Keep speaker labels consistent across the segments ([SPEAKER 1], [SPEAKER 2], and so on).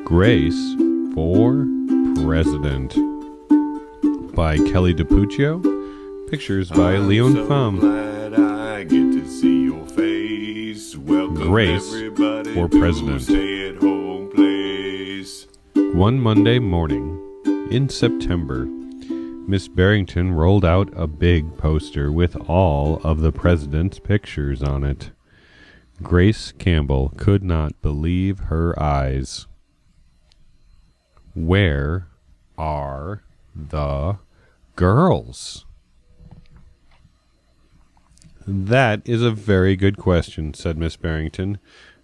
[SPEAKER 1] Grace for President by Kelly DiPuccio. Pictures by Leon Pham.
[SPEAKER 2] Glad I get to see your face. Welcome
[SPEAKER 1] Grace
[SPEAKER 2] everybody
[SPEAKER 1] for
[SPEAKER 2] to
[SPEAKER 1] President.
[SPEAKER 2] stay-at-home place.
[SPEAKER 1] One Monday morning in September, Miss Barrington rolled out a big poster with all of the president's pictures on it. Grace Campbell could not believe her eyes. Where are the girls? That is a very good question, said Miss Barrington.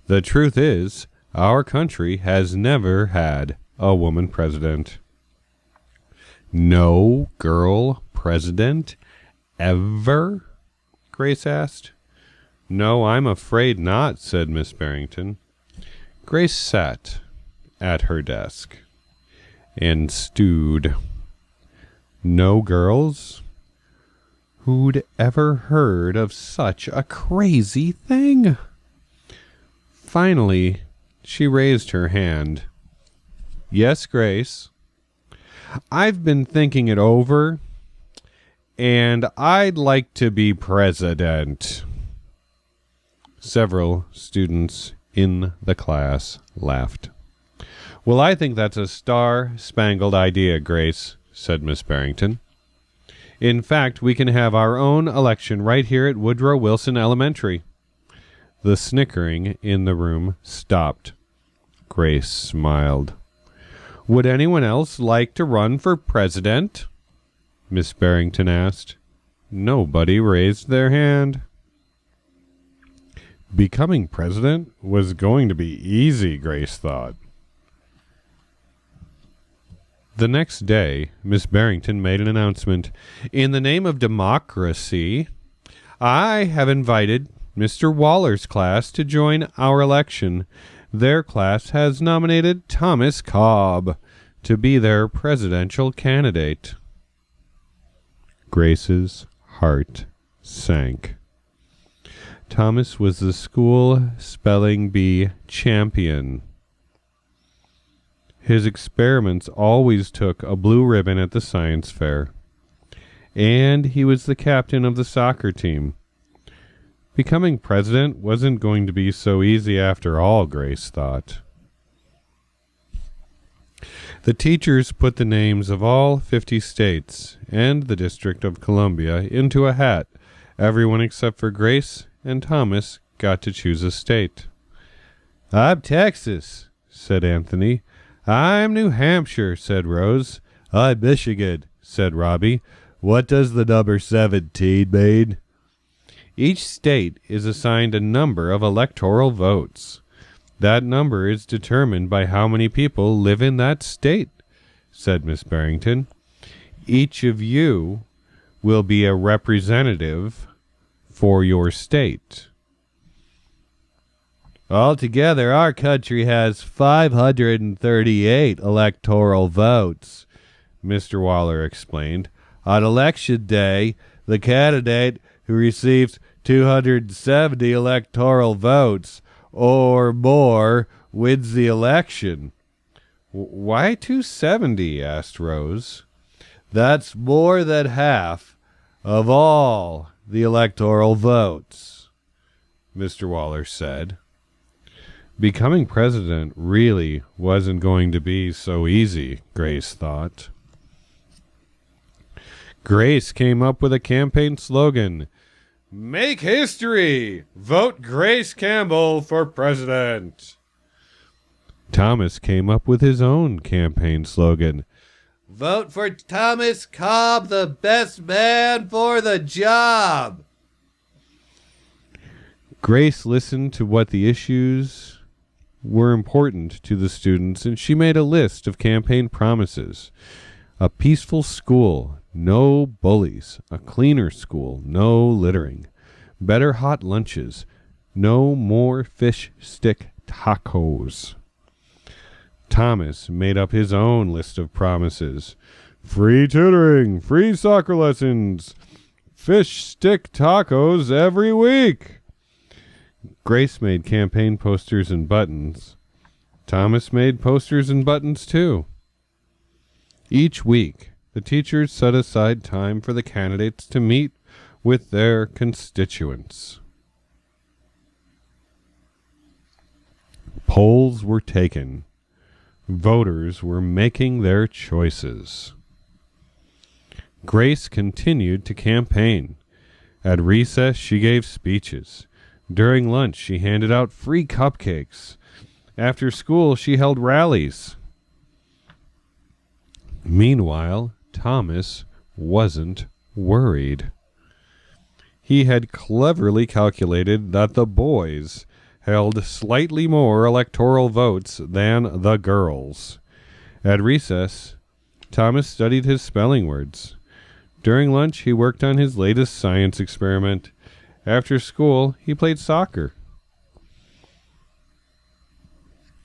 [SPEAKER 1] The truth is, our country has never had a woman president. No girl president? Ever? Grace asked. No, I'm afraid not, said Miss Barrington. Grace sat at her desk and stewed. No girls? Who'd ever heard of such a crazy thing? Finally, she raised her hand. Yes, Grace. I've been thinking it over, and I'd like to be president. Several students in the class laughed. Well, I think that's a star-spangled idea, Grace, said Miss Barrington. In fact, we can have our own election right here at Woodrow Wilson Elementary. The snickering in the room stopped. Grace smiled. Would anyone else like to run for president? Miss Barrington asked. Nobody raised their hand. Becoming president was going to be easy, Grace thought. The next day, Miss Barrington made an announcement. In the name of democracy, I have invited Mr. Waller's class to join our election. Their class has nominated Thomas Cobb to be their presidential candidate. Grace's heart sank. Thomas was the school spelling bee champion. His experiments always took a blue ribbon at the science fair. And he was the captain of the soccer team. Becoming president wasn't going to be so easy after all, Grace thought. The teachers put the names of all 50 states and the District of Columbia into a hat. Everyone except for Grace and Thomas got to choose a state. I'm Texas, said Anthony. I'm New Hampshire, said Rose. I'm Michigan, said Robbie. What does the number 17 mean? Each state is assigned a number of electoral votes. That number is determined by how many people live in that state, said Miss Barrington. Each of you will be a representative for your state. Altogether, our country has 538 electoral votes, Mr. Waller explained. On election day, the candidate who receives 270 electoral votes or more wins the election. Why 270? Asked Rose. That's more than half of all the electoral votes, Mr. Waller said. Becoming president really wasn't going to be so easy, Grace thought. Grace came up with a campaign slogan. Make history! Vote Grace Campbell for president! Thomas came up with his own campaign slogan. Vote for Thomas Cobb, the best man for the job! Grace listened to what the issues were important to the students, and she made a list of campaign promises. A peaceful school, no bullies. A cleaner school, no littering. Better hot lunches, no more fish stick tacos. Thomas made up his own list of promises. Free tutoring, free soccer lessons, fish stick tacos every week. Grace made campaign posters and buttons Thomas made posters and buttons too. Each week, the teachers set aside time for the candidates to meet with their constituents. Polls were taken. Voters were making their choices. Grace continued to campaign. At recess, she gave speeches. During lunch, she handed out free cupcakes. After school, she held rallies. Meanwhile, Thomas wasn't worried. He had cleverly calculated that the boys held slightly more electoral votes than the girls. At recess, Thomas studied his spelling words. During lunch, he worked on his latest science experiment. After school, he played soccer.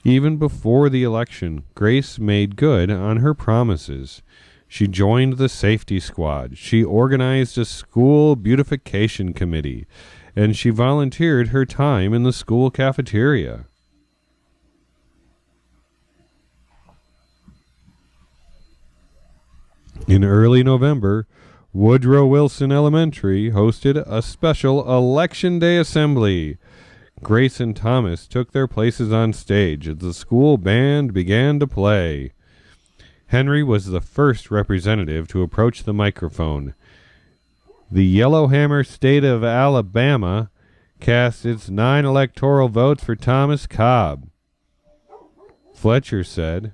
[SPEAKER 1] Even before the election, Grace made good on her promises. She joined the safety squad. She organized a school beautification committee, and she volunteered her time in the school cafeteria. In early November, Woodrow Wilson Elementary hosted a special Election Day assembly. Grace and Thomas took their places on stage as the school band began to play. Henry was the first representative to approach the microphone. The Yellowhammer state of Alabama cast its 9 electoral votes for Thomas Cobb. Fletcher said,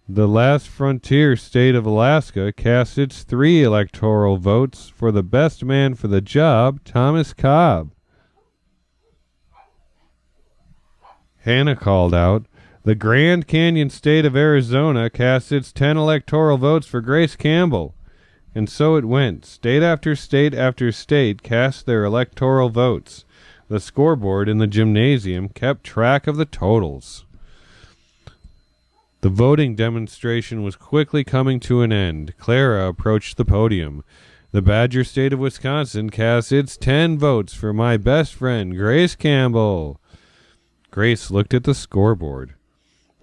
[SPEAKER 1] "The last frontier state of Alaska cast its 3 electoral votes for the best man for the job, Thomas Cobb." Hannah called out, "The Grand Canyon state of Arizona cast its 10 electoral votes for Grace Campbell." And so it went. State after state after state cast their electoral votes. The scoreboard in the gymnasium kept track of the totals. The voting demonstration was quickly coming to an end. Clara approached the podium. "The Badger State of Wisconsin cast its 10 votes for my best friend, Grace Campbell." Grace looked at the scoreboard.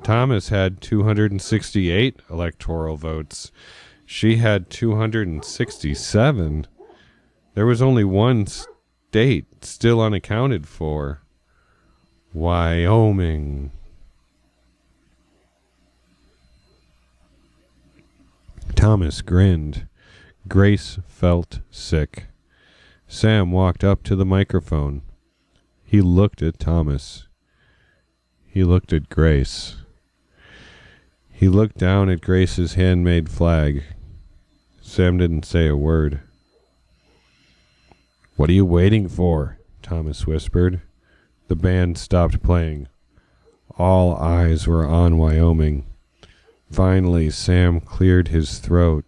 [SPEAKER 1] Thomas had 268 electoral votes. She had 267. There was only one state still unaccounted for. Wyoming. Thomas grinned. Grace felt sick. Sam walked up to the microphone. He looked at Thomas. He looked at Grace. He looked down at Grace's handmade flag. Sam didn't say a word. "What are you waiting for?" Thomas whispered. The band stopped playing. All eyes were on Wyoming. Finally, Sam cleared his throat.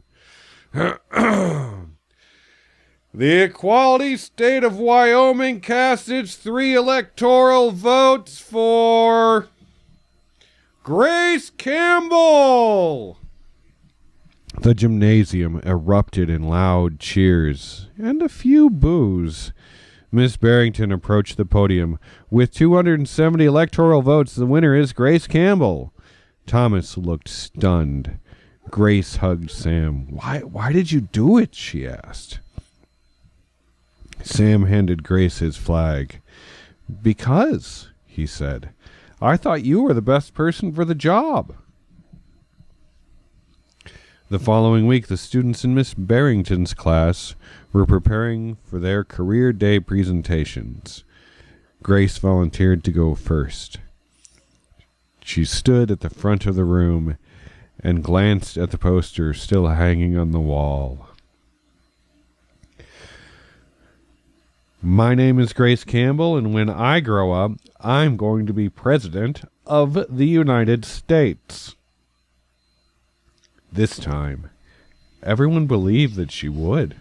[SPEAKER 1] "The equality state of Wyoming cast its 3 electoral votes for Grace Campbell." The gymnasium erupted in loud cheers and a few boos. Miss Barrington approached the podium. "With 270 electoral votes, the winner is Grace Campbell." Thomas looked stunned. Grace hugged Sam. Why did you do it?" she asked. Sam handed Grace his flag. "Because," he said, "I thought you were the best person for the job." The following week, the students in Miss Barrington's class were preparing for their career day presentations. Grace volunteered to go first. She stood at the front of the room and glanced at the poster still hanging on the wall. "My name is Grace Campbell, and when I grow up, I'm going to be President of the United States." This time, everyone believed that she would.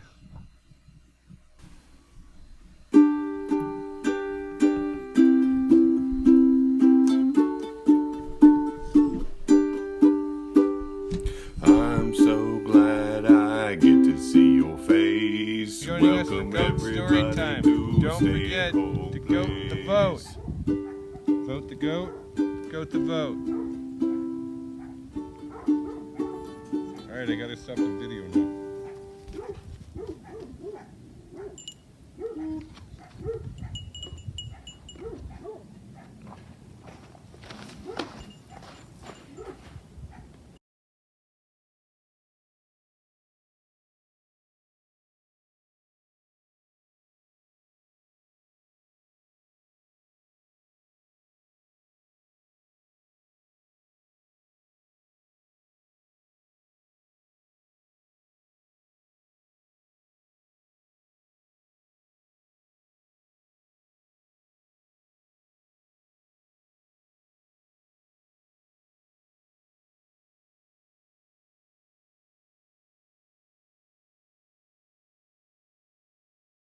[SPEAKER 2] I'm so glad I get to see your face.
[SPEAKER 1] Joining us for
[SPEAKER 2] Welcome
[SPEAKER 1] Goat Story
[SPEAKER 2] everybody
[SPEAKER 1] Time.
[SPEAKER 2] to
[SPEAKER 1] Don't
[SPEAKER 2] stay
[SPEAKER 1] forget
[SPEAKER 2] home,
[SPEAKER 1] to goat the
[SPEAKER 2] please.
[SPEAKER 1] vote. Vote the goat. go to vote. Alright, I gotta stop the video now.